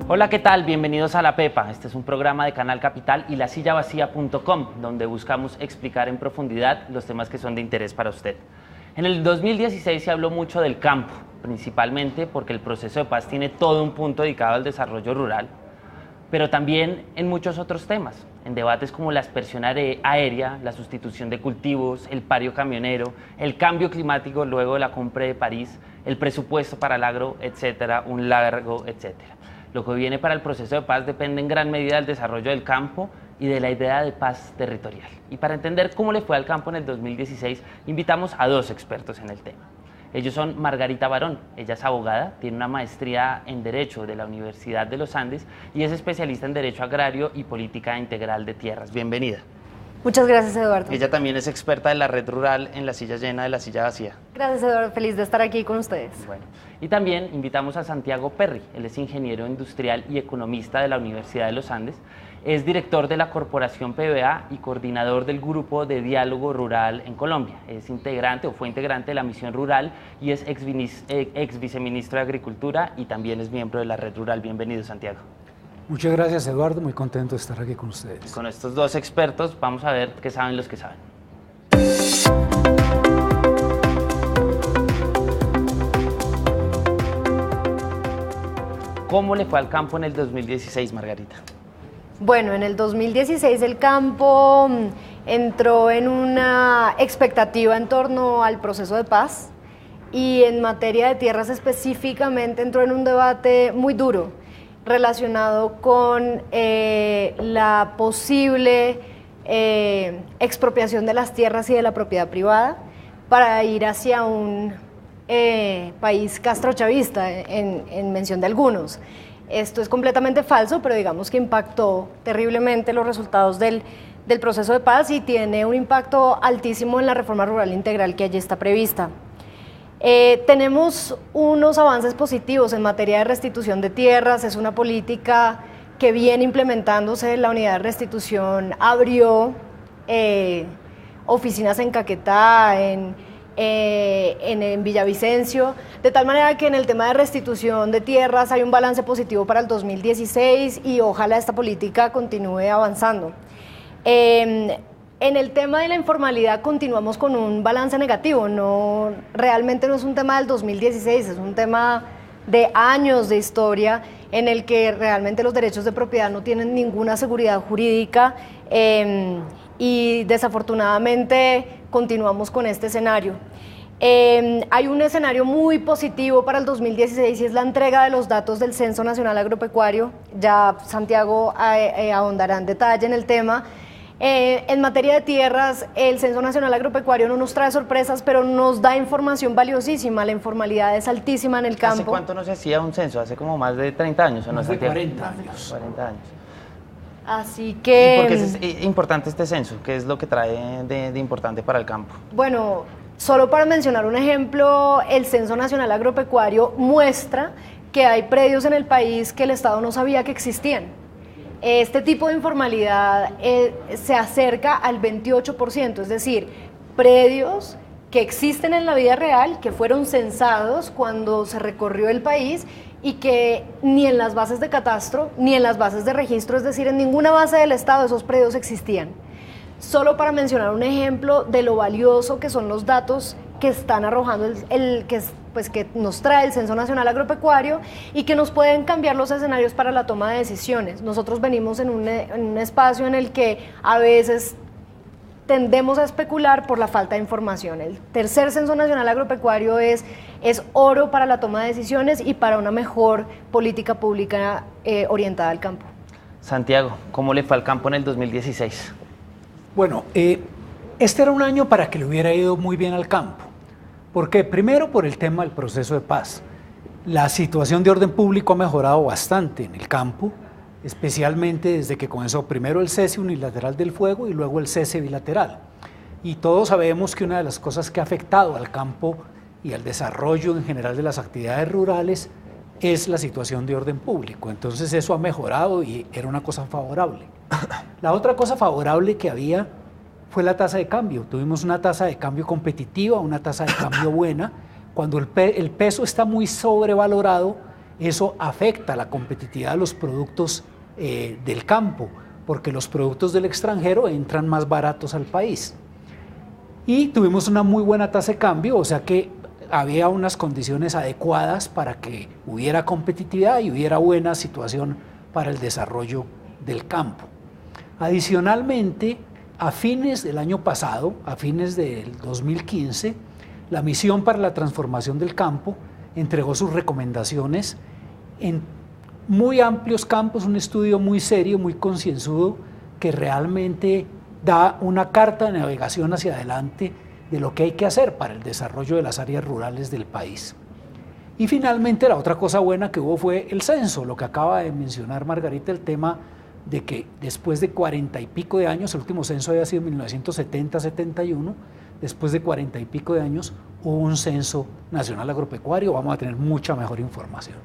Hola, ¿qué tal? Bienvenidos a La Pepa. Este es un programa de Canal Capital y lasillavacía.com, donde buscamos explicar en profundidad los temas que son de interés para usted. En el 2016 se habló mucho del campo, principalmente porque el proceso de paz tiene todo un punto dedicado al desarrollo rural, pero también en muchos otros temas, en debates como la aspersión aérea, la sustitución de cultivos, el paro camionero, el cambio climático luego de la cumbre de París, el presupuesto para el agro, etcétera, un largo etcétera. Lo que viene para el proceso de paz depende en gran medida del desarrollo del campo y de la idea de paz territorial. Y para entender cómo le fue al campo en el 2016, invitamos a dos expertos en el tema. Ellos son Margarita Barón, ella es abogada, tiene una maestría en Derecho de la Universidad de los Andes y es especialista en Derecho Agrario y Política Integral de Tierras. Bienvenida. Muchas gracias, Eduardo. Ella también es experta de la red rural en La Silla Llena de La Silla Vacía. Gracias, Eduardo. Feliz de estar aquí con ustedes. Bueno, y también invitamos a Santiago Perry. Él es ingeniero industrial y economista de la Universidad de los Andes. Es director de la Corporación PBA y coordinador del Grupo de Diálogo Rural en Colombia. Es integrante o fue integrante de la Misión Rural y es ex viceministro de Agricultura y también es miembro de la red rural. Bienvenido, Santiago. Muchas gracias, Eduardo, muy contento de estar aquí con ustedes. Con estos dos expertos vamos a ver qué saben los que saben. ¿Cómo le fue al campo en el 2016, Margarita? Bueno, en el 2016 el campo entró en una expectativa en torno al proceso de paz y en materia de tierras específicamente entró en un debate muy duro relacionado con la posible expropiación de las tierras y de la propiedad privada para ir hacia un país castrochavista, en mención de algunos. Esto es completamente falso, pero digamos que impactó terriblemente los resultados del proceso de paz y tiene un impacto altísimo en la reforma rural integral que allí está prevista. Tenemos unos avances positivos en materia de restitución de tierras, es una política que viene implementándose. La unidad de restitución abrió oficinas en Caquetá, en Villavicencio, de tal manera que en el tema de restitución de tierras hay un balance positivo para el 2016 y ojalá esta política continúe avanzando. En el tema de la informalidad continuamos con un balance negativo, realmente no es un tema del 2016, es un tema de años de historia en el que realmente los derechos de propiedad no tienen ninguna seguridad jurídica y desafortunadamente continuamos con este escenario. Hay un escenario muy positivo para el 2016 y es la entrega de los datos del Censo Nacional Agropecuario. Ya Santiago ahondará en detalle en el tema. En materia de tierras, el Censo Nacional Agropecuario no nos trae sorpresas, pero nos da información valiosísima. La informalidad es altísima en el campo. ¿Hace cuánto no se hacía un censo? ¿Hace como más de 30 años? ¿O no? Más de 40 años. 40 años. Así que... ¿Y por qué es importante este censo? ¿Qué es lo que trae de importante para el campo? Bueno, solo para mencionar un ejemplo, el Censo Nacional Agropecuario muestra que hay predios en el país que el Estado no sabía que existían. Este tipo de informalidad se acerca al 28%, es decir, predios que existen en la vida real, que fueron censados cuando se recorrió el país y que ni en las bases de catastro, ni en las bases de registro, es decir, en ninguna base del Estado esos predios existían. Solo para mencionar un ejemplo de lo valioso que son los datos que están arrojando que nos trae el Censo Nacional Agropecuario y que nos pueden cambiar los escenarios para la toma de decisiones. Nosotros venimos en un espacio en el que a veces tendemos a especular por la falta de información. El tercer Censo Nacional Agropecuario es oro para la toma de decisiones y para una mejor política pública orientada al campo. Santiago, ¿cómo le fue al campo en el 2016? Bueno, este era un año para que le hubiera ido muy bien al campo. ¿Por qué? Primero por el tema del proceso de paz. La situación de orden público ha mejorado bastante en el campo, especialmente desde que comenzó primero el cese unilateral del fuego y luego el cese bilateral. Y todos sabemos que una de las cosas que ha afectado al campo y al desarrollo en general de las actividades rurales es la situación de orden público. Entonces eso ha mejorado y era una cosa favorable. La otra cosa favorable que había fue la tasa de cambio. Tuvimos una tasa de cambio competitiva, una tasa de cambio buena. Cuando el peso está muy sobrevalorado, eso afecta la competitividad de los productos del campo, porque los productos del extranjero entran más baratos al país. Y tuvimos una muy buena tasa de cambio, o sea que había unas condiciones adecuadas para que hubiera competitividad y hubiera buena situación para el desarrollo del campo. Adicionalmente, a fines del año pasado, a fines del 2015, la Misión para la Transformación del Campo entregó sus recomendaciones en muy amplios campos, un estudio muy serio, muy concienzudo, que realmente da una carta de navegación hacia adelante de lo que hay que hacer para el desarrollo de las áreas rurales del país. Y finalmente la otra cosa buena que hubo fue el censo, lo que acaba de mencionar Margarita, el tema de que después de 40 y pico de años, el último censo había sido en 1970-71, después de 40 y pico de años hubo un censo nacional agropecuario, vamos a tener mucha mejor información.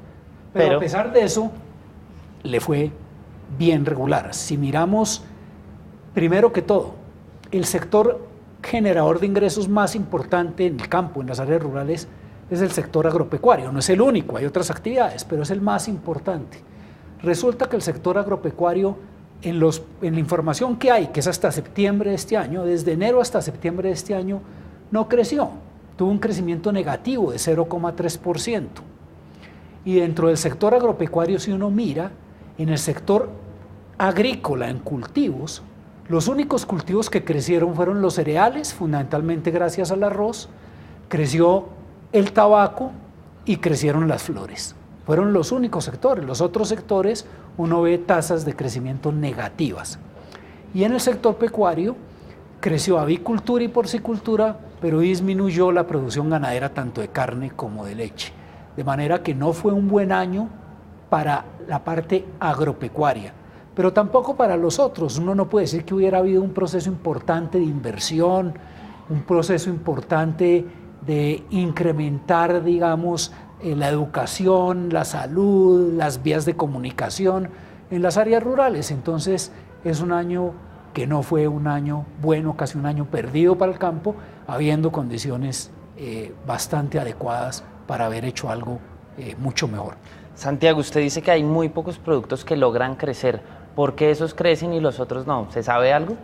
Pero a pesar de eso, le fue bien regular. Si miramos, primero que todo, el sector generador de ingresos más importante en el campo, en las áreas rurales, es el sector agropecuario. No es el único, hay otras actividades, pero es el más importante. Resulta que el sector agropecuario, en la información que hay, que es hasta septiembre de este año, desde enero hasta septiembre de este año, no creció. Tuvo un crecimiento negativo de 0,3%. Y dentro del sector agropecuario, si uno mira, en el sector agrícola, en cultivos, los únicos cultivos que crecieron fueron los cereales, fundamentalmente gracias al arroz, creció el tabaco y crecieron las flores. Fueron los únicos sectores. Los otros sectores uno ve tasas de crecimiento negativas. Y en el sector pecuario creció avicultura y porcicultura, pero disminuyó la producción ganadera tanto de carne como de leche. De manera que no fue un buen año para la parte agropecuaria, pero tampoco para los otros. Uno no puede decir que hubiera habido un proceso importante de inversión, un proceso importante de incrementar, digamos, la educación, la salud, las vías de comunicación en las áreas rurales. Entonces es un año que no fue un año bueno, casi un año perdido para el campo, habiendo condiciones bastante adecuadas para haber hecho algo mucho mejor. Santiago, usted dice que hay muy pocos productos que logran crecer. ¿Por qué esos crecen y los otros no? ¿Se sabe algo?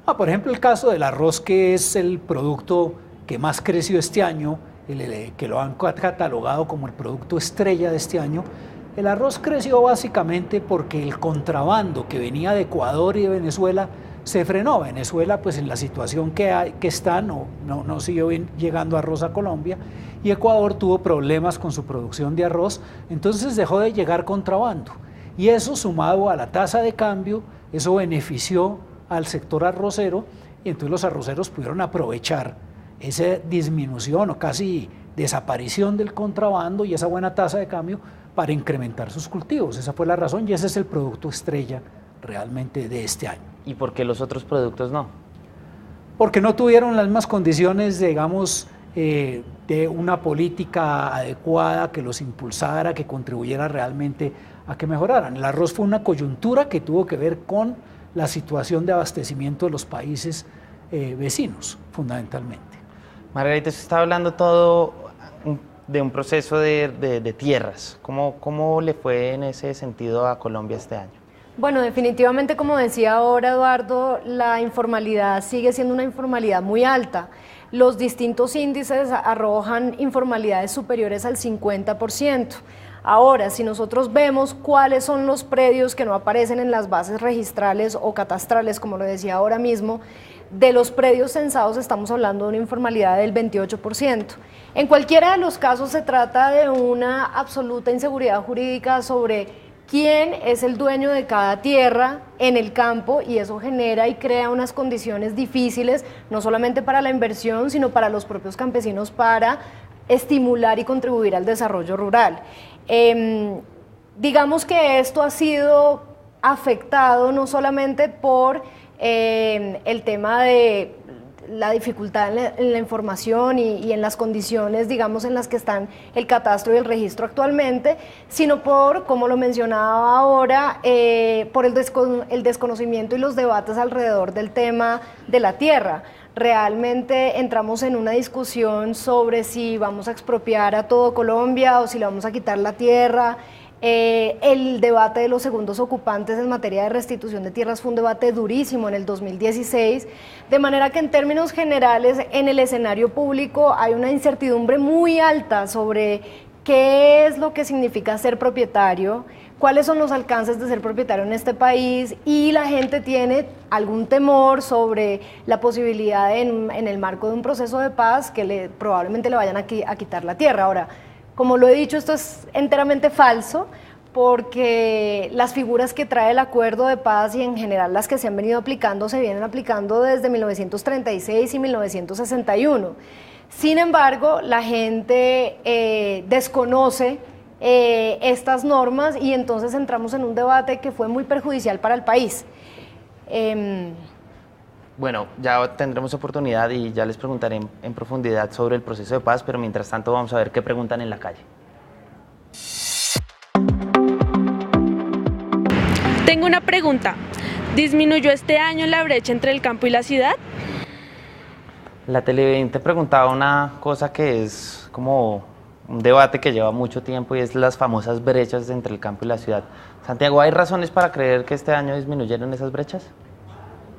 Por ejemplo, el caso del arroz, que es el producto que más creció este año, que lo han catalogado como el producto estrella de este año. El arroz creció básicamente porque el contrabando que venía de Ecuador y de Venezuela se frenó. Venezuela, pues en la situación que está, no siguió llegando arroz a Colombia, y Ecuador tuvo problemas con su producción de arroz, entonces dejó de llegar contrabando. Y eso, sumado a la tasa de cambio, eso benefició al sector arrocero, y entonces los arroceros pudieron aprovechar esa disminución o casi desaparición del contrabando y esa buena tasa de cambio para incrementar sus cultivos. Esa fue la razón y ese es el producto estrella realmente de este año. ¿Y por qué los otros productos no? Porque no tuvieron las mismas condiciones, digamos, de una política adecuada que los impulsara, que contribuyera realmente a que mejoraran. El arroz fue una coyuntura que tuvo que ver con la situación de abastecimiento de los países vecinos, fundamentalmente. Margarita, usted está hablando todo de un proceso de tierras. ¿Cómo le fue en ese sentido a Colombia este año? Bueno, definitivamente, como decía ahora Eduardo, la informalidad sigue siendo una informalidad muy alta. Los distintos índices arrojan informalidades superiores al 50%. Ahora, si nosotros vemos cuáles son los predios que no aparecen en las bases registrales o catastrales, como lo decía ahora mismo, de los predios censados estamos hablando de una informalidad del 28%. En cualquiera de los casos se trata de una absoluta inseguridad jurídica sobre quién es el dueño de cada tierra en el campo, y eso genera y crea unas condiciones difíciles, no solamente para la inversión, sino para los propios campesinos, para estimular y contribuir al desarrollo rural. Digamos que esto ha sido afectado no solamente por el tema de la dificultad en la información y en las condiciones, digamos, en las que están el catastro y el registro actualmente, sino por, como lo mencionaba ahora, por el desconocimiento y los debates alrededor del tema de la tierra. Realmente entramos en una discusión sobre si vamos a expropiar a todo Colombia o si le vamos a quitar la tierra. El debate de los segundos ocupantes en materia de restitución de tierras fue un debate durísimo en el 2016, de manera que en términos generales en el escenario público hay una incertidumbre muy alta sobre qué es lo que significa ser propietario, cuáles son los alcances de ser propietario en este país, y la gente tiene algún temor sobre la posibilidad en el marco de un proceso de paz que probablemente le vayan a quitar la tierra. Ahora, como lo he dicho, esto es enteramente falso, porque las figuras que trae el acuerdo de paz y en general las que se han venido aplicando se vienen aplicando desde 1936 y 1961. Sin embargo, la gente desconoce estas normas y entonces entramos en un debate que fue muy perjudicial para el país. Bueno, ya tendremos oportunidad y ya les preguntaré en profundidad sobre el proceso de paz, pero mientras tanto vamos a ver qué preguntan en la calle. Tengo una pregunta. ¿Disminuyó este año la brecha entre el campo y la ciudad? La televidente preguntaba una cosa que es como un debate que lleva mucho tiempo y es las famosas brechas entre el campo y la ciudad. Santiago, ¿hay razones para creer que este año disminuyeron esas brechas?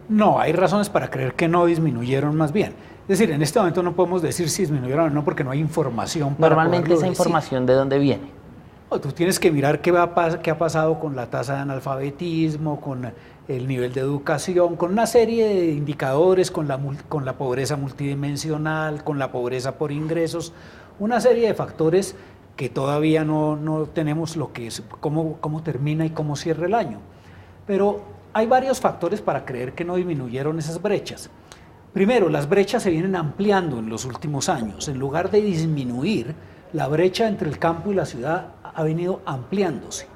No, hay razones para creer que no disminuyeron, más bien. Es decir, en este momento no podemos decir si disminuyeron o no porque no hay información para Normalmente esa decir. Información, ¿de dónde viene? Tú tienes que mirar qué ha pasado con la tasa de analfabetismo, con el nivel de educación, con una serie de indicadores, con la pobreza multidimensional, con la pobreza por ingresos, una serie de factores que todavía no tenemos lo que es, cómo termina y cómo cierra el año. Pero hay varios factores para creer que no disminuyeron esas brechas. Primero, las brechas se vienen ampliando en los últimos años. En lugar de disminuir, la brecha entre el campo y la ciudad ha venido ampliándose.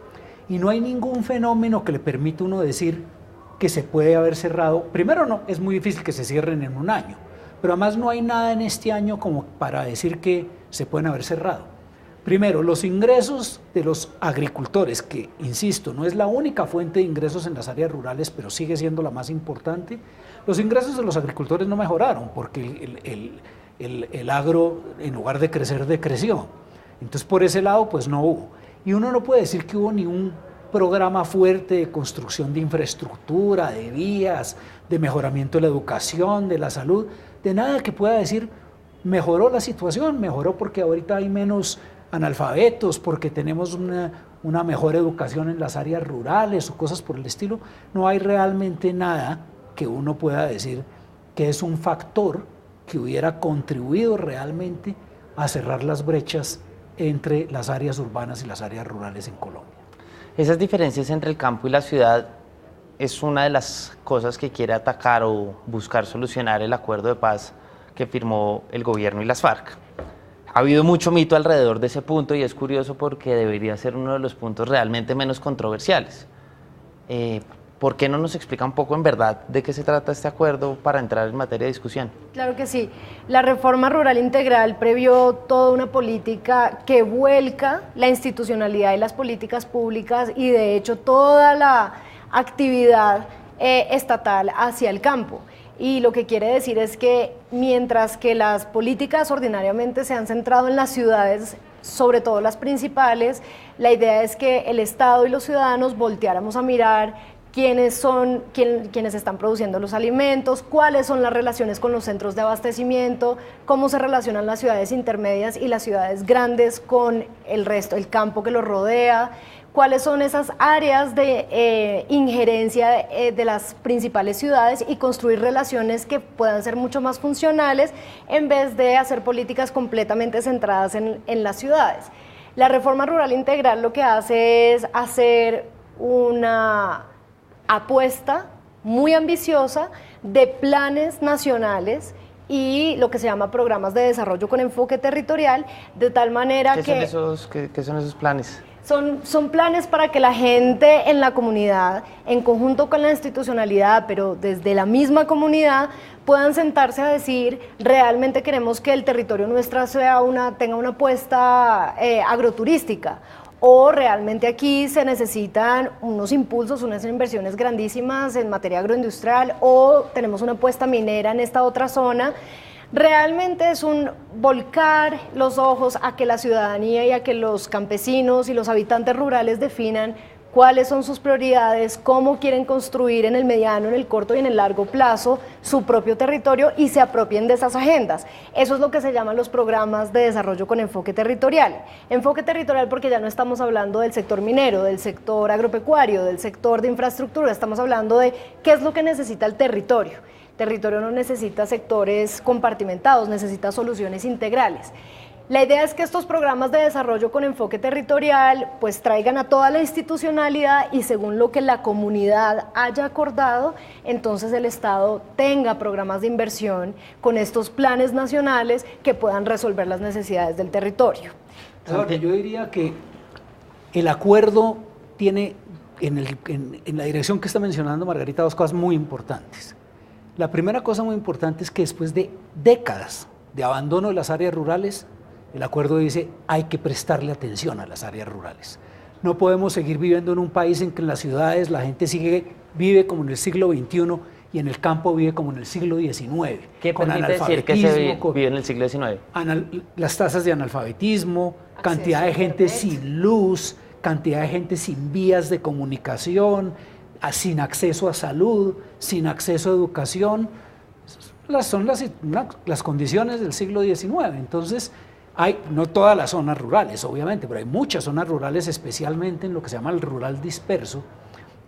Y no hay ningún fenómeno que le permita a uno decir que se puede haber cerrado. Primero, no, es muy difícil que se cierren en un año. Pero además no hay nada en este año como para decir que se pueden haber cerrado. Primero, los ingresos de los agricultores, que, insisto, no es la única fuente de ingresos en las áreas rurales, pero sigue siendo la más importante. Los ingresos de los agricultores no mejoraron porque el agro, en lugar de crecer, decreció. Entonces, por ese lado, pues no hubo. Y uno no puede decir que hubo ni un programa fuerte de construcción de infraestructura, de vías, de mejoramiento de la educación, de la salud, de nada que pueda decir mejoró la situación, mejoró porque ahorita hay menos analfabetos, porque tenemos una mejor educación en las áreas rurales o cosas por el estilo. No hay realmente nada que uno pueda decir que es un factor que hubiera contribuido realmente a cerrar las brechas entre las áreas urbanas y las áreas rurales en Colombia. Esas diferencias entre el campo y la ciudad es una de las cosas que quiere atacar o buscar solucionar el acuerdo de paz que firmó el gobierno y las FARC. Ha habido mucho mito alrededor de ese punto y es curioso porque debería ser uno de los puntos realmente menos controversiales. ¿Por qué no nos explica un poco en verdad de qué se trata este acuerdo para entrar en materia de discusión? Claro que sí. La reforma rural integral previó toda una política que vuelca la institucionalidad y las políticas públicas y de hecho toda la actividad estatal hacia el campo. Y lo que quiere decir es que mientras que las políticas ordinariamente se han centrado en las ciudades, sobre todo las principales, la idea es que el Estado y los ciudadanos volteáramos a mirar quiénes son quienes están produciendo los alimentos, cuáles son las relaciones con los centros de abastecimiento, cómo se relacionan las ciudades intermedias y las ciudades grandes con el resto, el campo que los rodea, cuáles son esas áreas de injerencia de las principales ciudades y construir relaciones que puedan ser mucho más funcionales en vez de hacer políticas completamente centradas en las ciudades. La reforma rural integral lo que hace es hacer una apuesta muy ambiciosa de planes nacionales y lo que se llama programas de desarrollo con enfoque territorial, de tal manera ¿Qué son esos planes? Son planes para que la gente en la comunidad, en conjunto con la institucionalidad, pero desde la misma comunidad, puedan sentarse a decir, realmente queremos que el territorio nuestro tenga una apuesta agroturística, o realmente aquí se necesitan unos impulsos, unas inversiones grandísimas en materia agroindustrial, o tenemos una apuesta minera en esta otra zona. Realmente es un volcar los ojos a que la ciudadanía y a que los campesinos y los habitantes rurales definan cuáles son sus prioridades, cómo quieren construir en el mediano, en el corto y en el largo plazo su propio territorio y se apropien de esas agendas. Eso es lo que se llaman los programas de desarrollo con enfoque territorial. Enfoque territorial porque ya no estamos hablando del sector minero, del sector agropecuario, del sector de infraestructura, estamos hablando de qué es lo que necesita el territorio. El territorio no necesita sectores compartimentados, necesita soluciones integrales. La idea es que estos programas de desarrollo con enfoque territorial pues traigan a toda la institucionalidad y según lo que la comunidad haya acordado, entonces el Estado tenga programas de inversión con estos planes nacionales que puedan resolver las necesidades del territorio. Ahora, yo diría que el acuerdo tiene en la dirección que está mencionando Margarita dos cosas muy importantes. La primera cosa muy importante es que después de décadas de abandono de las áreas rurales, el acuerdo dice hay que prestarle atención a las áreas rurales. No podemos seguir viviendo en un país en que en las ciudades la gente vive como en el siglo XXI y en el campo vive como en el siglo XIX. ¿Qué permite decir que se vive en el siglo XIX? Las tasas de analfabetismo, cantidad de gente sin luz, cantidad de gente sin vías de comunicación, sin acceso a salud, sin acceso a educación. Son las condiciones del siglo XIX. Entonces, no todas las zonas rurales, obviamente, pero hay muchas zonas rurales, especialmente en lo que se llama el rural disperso,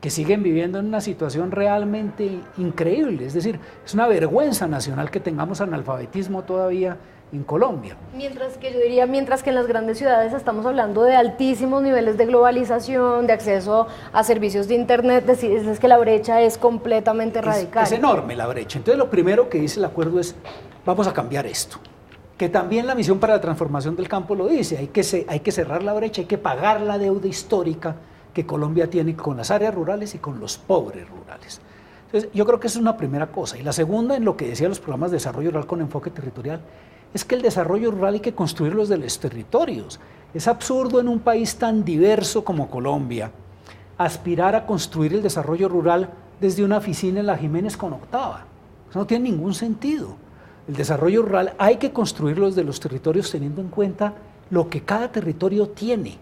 que siguen viviendo en una situación realmente increíble. Es decir, es una vergüenza nacional que tengamos analfabetismo todavía en Colombia. Mientras que en las grandes ciudades estamos hablando de altísimos niveles de globalización, de acceso a servicios de internet, es que la brecha es completamente radical. Es enorme la brecha. Entonces lo primero que dice el acuerdo es, vamos a cambiar esto. Que también la misión para la transformación del campo lo dice, hay que cerrar la brecha, hay que pagar la deuda histórica que Colombia tiene con las áreas rurales y con los pobres rurales. Entonces yo creo que esa es una primera cosa. Y la segunda, en lo que decían los programas de desarrollo rural con enfoque territorial, es que el desarrollo rural hay que construirlo desde los territorios. Es absurdo en un país tan diverso como Colombia aspirar a construir el desarrollo rural desde una oficina en la Jiménez con octava. Eso no tiene ningún sentido. El desarrollo rural hay que construirlo desde los territorios teniendo en cuenta lo que cada territorio tiene,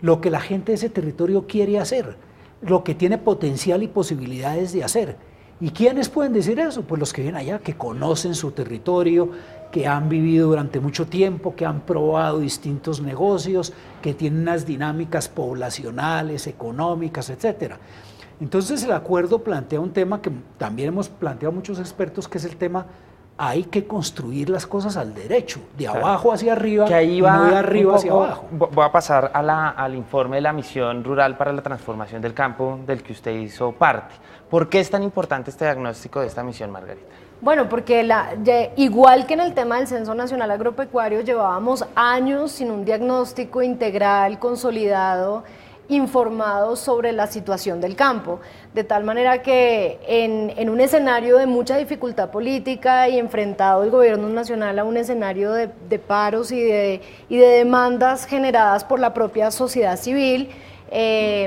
lo que la gente de ese territorio quiere hacer, lo que tiene potencial y posibilidades de hacer. ¿Y quiénes pueden decir eso? Pues los que viven allá, que conocen su territorio, que han vivido durante mucho tiempo, que han probado distintos negocios, que tienen unas dinámicas poblacionales, económicas, etc. Entonces el acuerdo plantea un tema que también hemos planteado muchos expertos, que es el tema, hay que construir las cosas al derecho, de abajo hacia arriba, que ahí va no de arriba hacia abajo. Voy a pasar al informe de la Misión Rural para la Transformación del Campo, del que usted hizo parte. ¿Por qué es tan importante este diagnóstico de esta misión, Margarita? Bueno, porque igual que en el tema del Censo Nacional Agropecuario, llevábamos años sin un diagnóstico integral, consolidado, informado sobre la situación del campo, de tal manera que en un escenario de mucha dificultad política y enfrentado el gobierno nacional a un escenario de paros y de demandas generadas por la propia sociedad civil,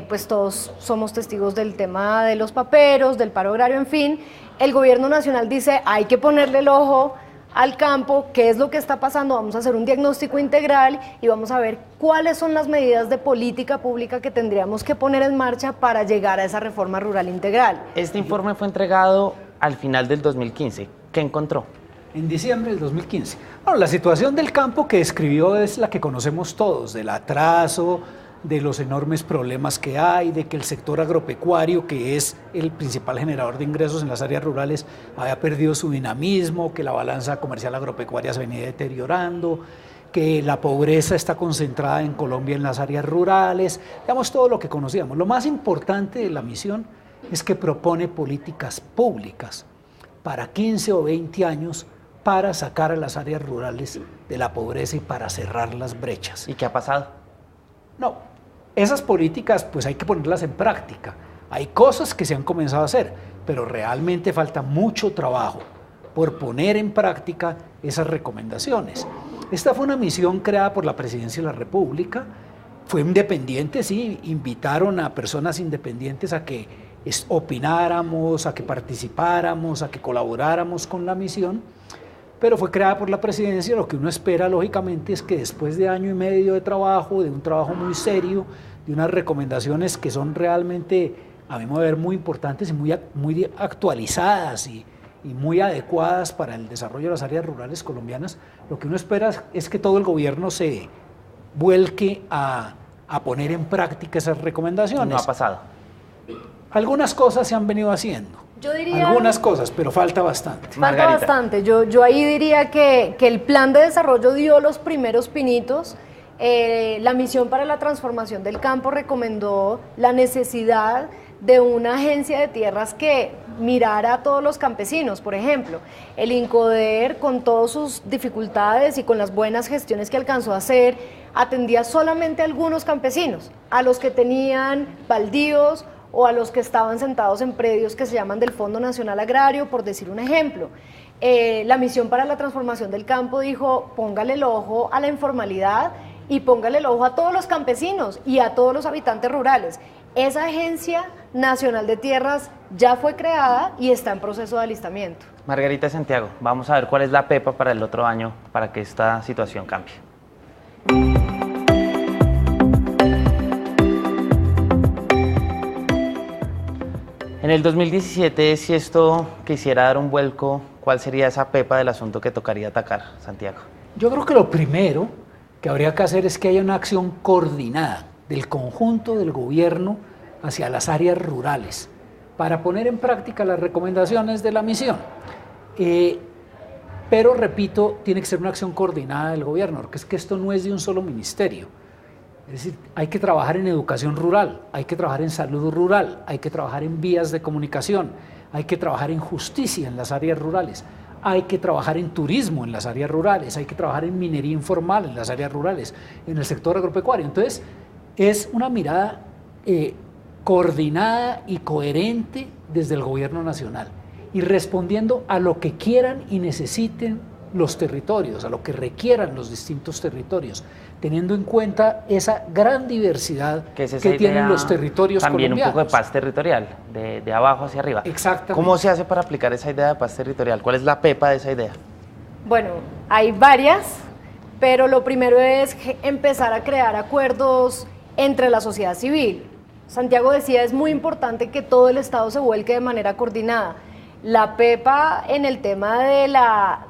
pues todos somos testigos del tema de los paperos, del paro agrario, en fin, el gobierno nacional dice hay que ponerle el ojo al campo, qué es lo que está pasando, vamos a hacer un diagnóstico integral y vamos a ver cuáles son las medidas de política pública que tendríamos que poner en marcha para llegar a esa reforma rural integral. Este informe fue entregado al final del 2015. ¿Qué encontró? En diciembre del 2015. Bueno, la situación del campo que describió es la que conocemos todos, del atraso, de los enormes problemas que hay, de que el sector agropecuario, que es el principal generador de ingresos en las áreas rurales, había perdido su dinamismo, que la balanza comercial agropecuaria se venía deteriorando, que la pobreza está concentrada en Colombia en las áreas rurales, digamos todo lo que conocíamos. Lo más importante de la misión es que propone políticas públicas para 15 o 20 años para sacar a las áreas rurales de la pobreza y para cerrar las brechas. ¿Y qué ha pasado? No, esas políticas pues hay que ponerlas en práctica. Hay cosas que se han comenzado a hacer, pero realmente falta mucho trabajo por poner en práctica esas recomendaciones. Esta fue una misión creada por la Presidencia de la República, fue independiente, sí, invitaron a personas independientes a que opináramos, a que participáramos, a que colaboráramos con la misión, pero fue creada por la Presidencia. Lo que uno espera, lógicamente, es que después de año y medio de trabajo, de un trabajo muy serio, de unas recomendaciones que son realmente, a mi modo de ver, muy importantes y muy actualizadas y muy adecuadas para el desarrollo de las áreas rurales colombianas, lo que uno espera es que todo el gobierno se vuelque a poner en práctica esas recomendaciones. No ha pasado. Algunas cosas se han venido haciendo. Yo diría, algunas cosas, pero falta bastante. Falta bastante. Yo ahí diría que el plan de desarrollo dio los primeros pinitos. La misión para la transformación del campo recomendó la necesidad de una agencia de tierras que mirara a todos los campesinos. Por ejemplo, el INCODER, con todas sus dificultades y con las buenas gestiones que alcanzó a hacer, atendía solamente a algunos campesinos, a los que tenían baldíos o a los que estaban sentados en predios que se llaman del Fondo Nacional Agrario, por decir un ejemplo. La misión para la transformación del campo dijo, póngale el ojo a la informalidad y póngale el ojo a todos los campesinos y a todos los habitantes rurales. Esa Agencia Nacional de Tierras ya fue creada y está en proceso de alistamiento. Margarita Santiago, vamos a ver cuál es la PEPA para el otro año para que esta situación cambie. En el 2017, si esto quisiera dar un vuelco, ¿cuál sería esa PEPA del asunto que tocaría atacar, Santiago? Yo creo que lo primero que habría que hacer es que haya una acción coordinada del conjunto del gobierno hacia las áreas rurales para poner en práctica las recomendaciones de la misión. Pero, repito, tiene que ser una acción coordinada del gobierno, porque es que esto no es de un solo ministerio. Es decir, hay que trabajar en educación rural, hay que trabajar en salud rural, hay que trabajar en vías de comunicación, hay que trabajar en justicia en las áreas rurales, hay que trabajar en turismo en las áreas rurales, hay que trabajar en minería informal en las áreas rurales, en el sector agropecuario. Entonces, es una mirada coordinada y coherente desde el gobierno nacional y respondiendo a lo que quieran y necesiten los territorios, a lo que requieran los distintos territorios, teniendo en cuenta esa gran diversidad que tienen los territorios también colombianos. Un poco de paz territorial, de abajo hacia arriba. Exactamente. ¿Cómo se hace para aplicar esa idea de paz territorial? ¿Cuál es la PEPA de esa idea? Bueno, hay varias, pero lo primero es empezar a crear acuerdos entre la sociedad civil. Santiago decía, es muy importante que todo el Estado se vuelque de manera coordinada. La PEPA en el tema de la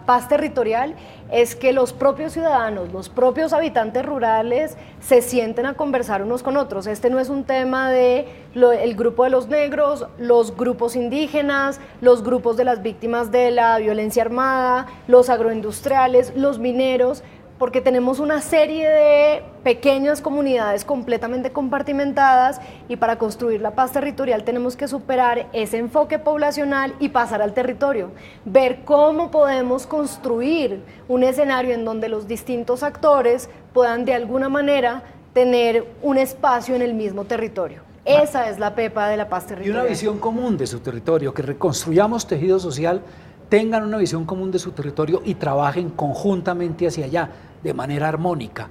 paz territorial es que los propios ciudadanos, los propios habitantes rurales se sienten a conversar unos con otros. Este no es un tema el grupo de los negros, los grupos indígenas, los grupos de las víctimas de la violencia armada, los agroindustriales, los mineros, porque tenemos una serie de pequeñas comunidades completamente compartimentadas y para construir la paz territorial tenemos que superar ese enfoque poblacional y pasar al territorio, ver cómo podemos construir un escenario en donde los distintos actores puedan de alguna manera tener un espacio en el mismo territorio. Esa es la PEPA de la paz territorial. Y una visión común de su territorio, que reconstruyamos tejido social, tengan una visión común de su territorio y trabajen conjuntamente hacia allá, de manera armónica.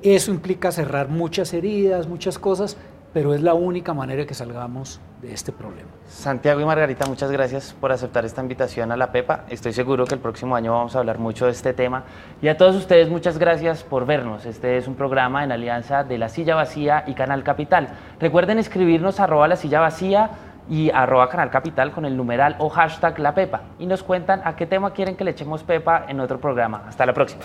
Eso implica cerrar muchas heridas, muchas cosas, pero es la única manera que salgamos de este problema. Santiago y Margarita, muchas gracias por aceptar esta invitación a la PEPA. Estoy seguro que el próximo año vamos a hablar mucho de este tema. Y a todos ustedes, muchas gracias por vernos. Este es un programa en alianza de La Silla Vacía y Canal Capital. Recuerden escribirnos @lasillavacía y @Canal Capital con el numeral o hashtag La Pepa y nos cuentan a qué tema quieren que le echemos pepa en otro programa. Hasta la próxima.